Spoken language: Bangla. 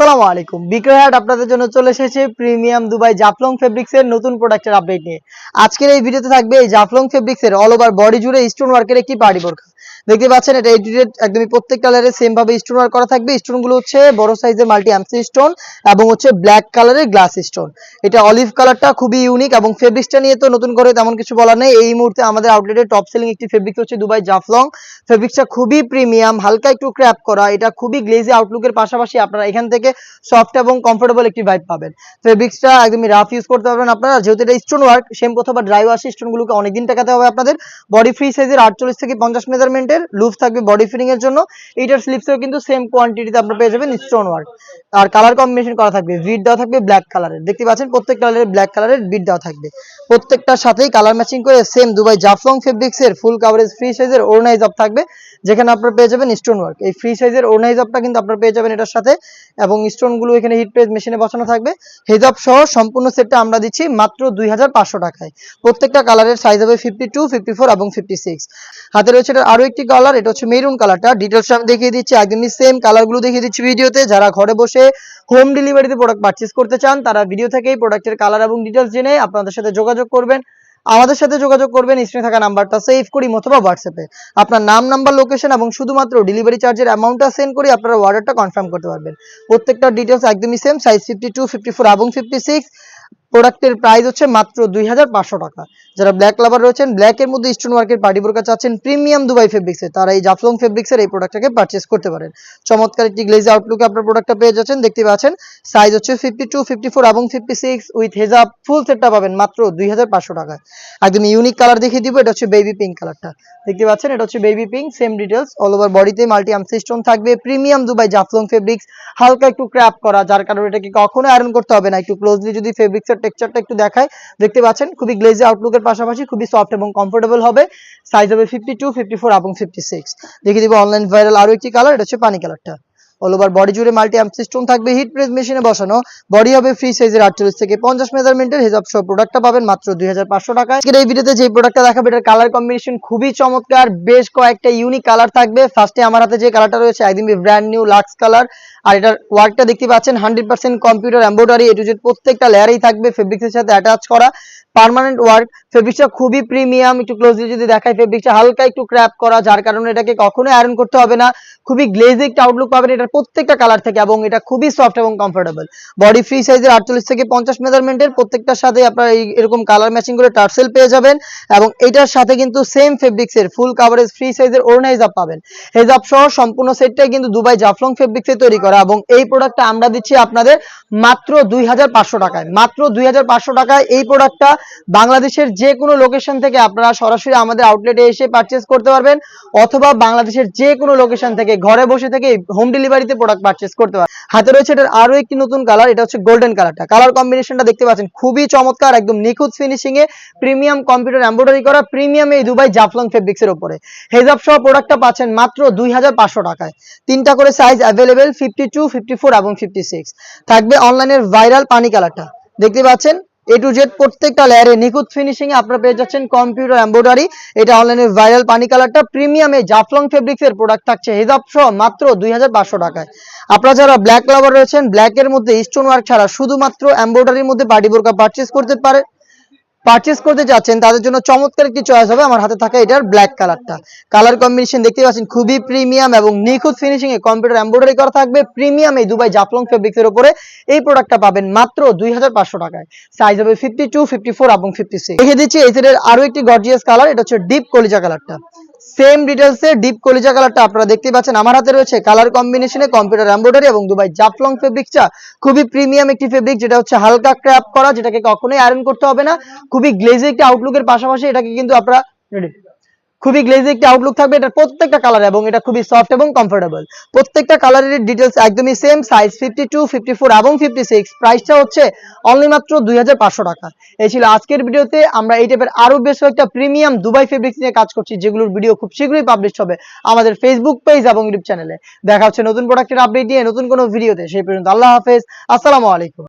আসসালামু আলাইকুম। বিক্রয় হাট আপনাদের জন্য চলে এসেছে প্রিমিয়াম দুবাই জাফলং ফেব্রিক্স এর নতুন প্রোডাক্টের আপডেট নিয়ে। আজকের এই ভিডিওতে থাকবে এই জাফলং ফেব্রিক্স এর অল ওভার বডি জুড়ে স্টোন ওয়ার্কের একটি পার্টি বোরকা। দেখতে পাচ্ছেন এটা এডিটেড একদমই প্রত্যেক কালারে সেম ভাবে স্টোন ওয়ার্ক করা থাকবে। স্টোন গুলো হচ্ছে বড় সাইজের মাল্টি এমসি স্টোন এবং হচ্ছে ব্ল্যাক কালারের গ্লাস স্টোন। এটা অলিভ কালারটা খুবই ইউনিক এবং ফেব্রিক্সটা নিয়ে তো নতুন করে তেমন কিছু বলার নেই। এই মুহূর্তে আমাদের আউটলেটের টপ সেলিং একটি ফেব্রিক্স হচ্ছে দুবাই জাফলং। ফেব্রিক্সটা খুবই প্রিমিয়াম, হালকা একটু ক্র্যাপ করা। এটা খুবই গ্লেজি আউটলুকের পাশাপাশি আপনারা এখান থেকে সফট এবং কমফোর্টেবল একটি ভাইব পাবেন। ফেব্রিক্সটা একদমই রাফ ইউজ করতে পারবেন আপনারা, যেহেতু এটা স্টোন ওয়ার্ক সেম অথবা ড্রাই ওয়াশ স্টোনগুলোকে অনেকদিন টাকাতে হবে আপনাদের। বডি ফ্রি সাইজের 48 থেকে 50 মেজারমেন্টের লুজ থাকবে বডি ফিটিং এর জন্য। এইটার স্লিপসেও কিন্তু সেম কোয়ান্টিটিতে আপনারা পেয়ে যাবেন স্টোন ওয়ার্ক। আর কালার কম্বিনেশন করা থাকবে, বিট দেওয়া থাকবে ব্ল্যাক কালারের। দেখতে পাচ্ছেন প্রত্যেক কালারের ব্ল্যাক কালারের বিট দেওয়া থাকবে। প্রত্যেকটার সাথেই কালার ম্যাচিং করে সেম দুবাই জাফলং ফেব্রিক্স এর ফুল কভারেজ ফ্রি সাইজের ওড়না হিজাব থাকবে, যেখানে আপনারা পেয়ে যাবেন স্টোন ওয়ার্ক। এই ফ্রি সাইজের ওড়না হিজাবটা কিন্তু আপনারা পেয়ে যাবেন এটার সাথে, এবং স্টোন গুলো এখানে হিট প্রেস মেশিনে বসানো থাকবে। হিজাব সহ সম্পূর্ণ সেটটা আমরা দিচ্ছি মাত্র 2500 টাকায়। প্রত্যেকটা কালারের সাইজ হবে 52, 54 এবং 56। হাতে রয়েছে এটা আরো একটি কালার, এটা হচ্ছে মেরুন কালারটা। ডিটেলস আমি দেখিয়ে দিচ্ছি, একদমই সেম কালারগুলো দেখিয়ে দিচ্ছি ভিডিওতে। যারা ঘরে বসে হোম ডেলিভারিতে প্রোডাক্ট পারচেজ করতে চান তারা ভিডিও থেকেই প্রোডাক্টের কালার এবং ডিটেলস জেনে আপনাদের সাথে যোগাযোগ করবেন। আমাদের সাথে যোগাযোগ করবেন স্ক্রিনে থাকা নাম্বারটা সেভ করি অথবা হোয়াটসঅ্যাপে আপনার নাম, নাম্বার, লোকেশন এবং শুধুমাত্র ডেলিভারি চার্জের অ্যামাউন্টটা সেন্ড করে আপনারা অর্ডারটা কনফার্ম করতে পারবেন। প্রত্যেকটা ডিটেলস একদমই সেম, সাইজ 52, 54 এবং 56। প্রোডাক্টের প্রাইস হচ্ছে মাত্র 2500 টাকা। যারা ব্ল্যাক লাভার রয়েছেন, ব্ল্যাক এর মধ্যে স্টোন ওয়ার্কের পার্টি বোরকা চাচ্ছেন প্রিমিয়াম দুবাই ফেব্রিক্সে, তারা এই জাফলং ফেব্রিক্সের এই প্রোডাক্টটাকে পারচেজ করতে পারেন। চমৎকার একটি গ্লেজি আউটলুকে আপনার প্রোডাক্টটা পেয়ে যাচ্ছেন। দেখতে পাচ্ছেন সাইজ হচ্ছে 52, 54 এবং 56 উইথ হেজাব ফুল সেটটা পাবেন মাত্র 2500 টাকায়। একদম ইউনিক কালার দেখিয়ে দিব, এটা হচ্ছে বেবি পিঙ্ক কালারটা। দেখতে পাচ্ছেন এটা হচ্ছে baby pink, same details all over বডিতে মাল্টি এমসি স্টোন থাকবে। প্রিমিয়াম দুবাই জাফলং ফেব্রিক্স, হালকা একটু ক্র্যাপ করা, যার কারণে এটাকে কখনো আয়রন করতে হবে না। একটু ক্লোজলি যদি ফেব্রিক্সের টেক্সচারটা একটু দেখায়, দেখতে পাচ্ছেন খুবই গ্লেজি আউটলুকের পাশাপাশি খুবই সফট এবং কমফোর্টেবল হবে। সাইজ হবে 52, 54 এবং 56। দেখিয়ে দিব অনলাইন ভাইরাল আরো একটি কালার, এটা হচ্ছে পানি কালারটা। অল ওভার বডি জুড়ে মাল্টি এমসি স্টোন থাকবে, হিট প্রেস মেশিনে বসানো। বডি হবে ফ্রি সাইজের 48 থেকে 50 মেজারমেন্টের। হিজাব সহ প্রোডাক্টটা পাবেন মাত্র 2500 টাকায়। এই ভিডিওতে যে প্রোডাক্টটা দেখাবো এটার কালার কম্বিনেশন খুবই চমৎকার, বেশ কয়েকটা ইউনিক কালার থাকবে। ফার্স্টে আমার হাতে যে কালারটা রয়েছে একদমই ব্র্যান্ড নিউ লাক্স কালার। আর এটার ওয়ার্কটা দেখতে পাচ্ছেন 100% computer embroidery, A to Z প্রত্যেকটা লেয়ারেই থাকবে ফেব্রিক্সের সাথে অ্যাটাচ করা পার্মানেন্ট ওয়ার্ক। ফেব্রিক্সটা খুবই প্রিমিয়াম, একটু ক্লোজলি যদি দেখাই ফেব্রিক্সটা হালকা একটু ক্র্যাপ করা, যার কারণে এটাকে কখনোই আয়রন করতে হবে না। খুবই গ্লেজি একটা আউটলুক পাবেন এটার প্রত্যেকটা কালার থেকে, এবং এটা খুবই সফট এবং কমফোর্টেবল। বডি ফ্রি সাইজের 48 থেকে 50 মেজারমেন্টের। প্রত্যেকটার সাথে আপনারা এরকম কালার ম্যাচিং করে টার্সেল পেয়ে যাবেন, এবং এটার সাথে কিন্তু সেম ফেব্রিক্সের ফুল কভারেজ ফ্রি সাইজের ওড়না হিজাব পাবেন। হিজাব সহ সম্পূর্ণ সেটটাই কিন্তু দুবাই জাফলং ফেব্রিক্সে তৈরি করা, এবং এই প্রোডাক্টটা আমরা দিচ্ছি আপনাদের মাত্র 2500 টাকায়। মাত্র 2500 টাকায় এই প্রোডাক্টটা বাংলাদেশের যে কোনো লোকেশন থেকে আপনারা সরাসরি আমাদের আউটলেটে এসে পারচেজ করতে পারবেন, অথবা বাংলাদেশের যে কোনো লোকেশন থেকে ঘরে বসে থেকে হোম ডেলিভারিতে প্রোডাক্ট পারচেজ করতে পারবেন। হাতে রয়েছে এটার আরো একটি নতুন কালার, এটা হচ্ছে গোল্ডেন কালারটা। কালার কম্বিনেশনটা দেখতে পাচ্ছেন খুবই চমৎকার, একদম নিখুঁত finishing a premium computer embroidery করা প্রিমিয়াম এই দুবাই জাফলং ফেব্রিক্সের উপরে। হেজাব সহ প্রোডাক্টটা পাচ্ছেন মাত্র 2500 টাকায়। তিনটা করে সাইজ অ্যাভেলেবেল, 52, 54 এবং 56। থাকবে অনলাইনের ভাইরাল পানি কালারটা। দেখতে পাচ্ছেন এ টু জেড প্রত্যেকটা লেয়ারে নিখুঁত ফিনিশিং এ আপনারা পেয়ে যাচ্ছেন কম্পিউটার এমব্রয়ডারি। এটা অনলাইনের ভাইরাল পানি কালারটা প্রিমিয়াম এই জাফলং ফেব্রিক্স এর প্রোডাক্ট থাকছে হিজাব সহ মাত্র 2500 টাকায়। আপনারা যারা ব্ল্যাক লাভার রয়েছেন, ব্ল্যাক এর মধ্যে স্টোন ওয়ার্ক ছাড়া শুধুমাত্র এমব্রয়ডারির মধ্যে পার্টি বোরকা পারচেজ করতে যাচ্ছেন, তাদের জন্য চমৎকার একটি চয়েস হবে আমার হাতে থাকা এটার ব্ল্যাক কালারটা। কালার কম্বিনেশন দেখতে পাচ্ছেন খুবই প্রিমিয়াম এবং নিখুঁত ফিনিশিং এ কম্পিউটার এমব্রয়ডারি করা থাকবে প্রিমিয়াম এই দুবাই জাফলং ফেব্রিক্স এর উপরে। এই প্রোডাক্টটা পাবেন মাত্র 2500 টাকায়। সাইজ হবে 52, 54 এবং 56। দেখে দিচ্ছি এই সেটের আরো একটি গর্জিয়াস কালার, এটা হচ্ছে ডিপ কলিজা কালারটা। সেম ডিটেলসে ডিপ কলিজা কালারটা আপনারা দেখতে পাচ্ছেন আমার হাতে রয়েছে। কালার কম্বিনেশনে কম্পিউটার এমব্রয়ডারি এবং দুবাই জাফলং ফেব্রিক্সটা খুবই প্রিমিয়াম একটি ফেব্রিক, যেটা হচ্ছে হালকা ক্র্যাপ করা, যেটাকে কখনোই আয়রন করতে হবে না। খুবই গ্লেজি একটি আউটলুকের পাশাপাশি এটাকে কিন্তু আপনারা খুবই গ্লেজি একটি আউটলুক থাকবে এটার প্রত্যেকটা কালার, এবং এটা খুবই সফট এবং কমফোর্টেবল। প্রত্যেকটা কালারের ডিটেলস একদমই সেম, সাইজ 52, 54 এবং 56। প্রাইসটা হচ্ছে অনলি মাত্র 2500 টাকা। এই ছিল আজকের ভিডিওতে। আমরা এই টাইপের আরো বেশ কয়েকটা প্রিমিয়াম দুবাই ফেব্রিক্স নিয়ে কাজ করছি, যেগুলোর ভিডিও খুব শীঘ্রই পাবলিশ হবে আমাদের ফেসবুক পেজ এবং ইউটিউব চ্যানেলে। দেখা হচ্ছে নতুন প্রোডাক্টের আপডেট নিয়ে নতুন কোনো ভিডিওতে। সেই পর্যন্ত আল্লাহ হাফেজ, আসসালামু আলাইকুম।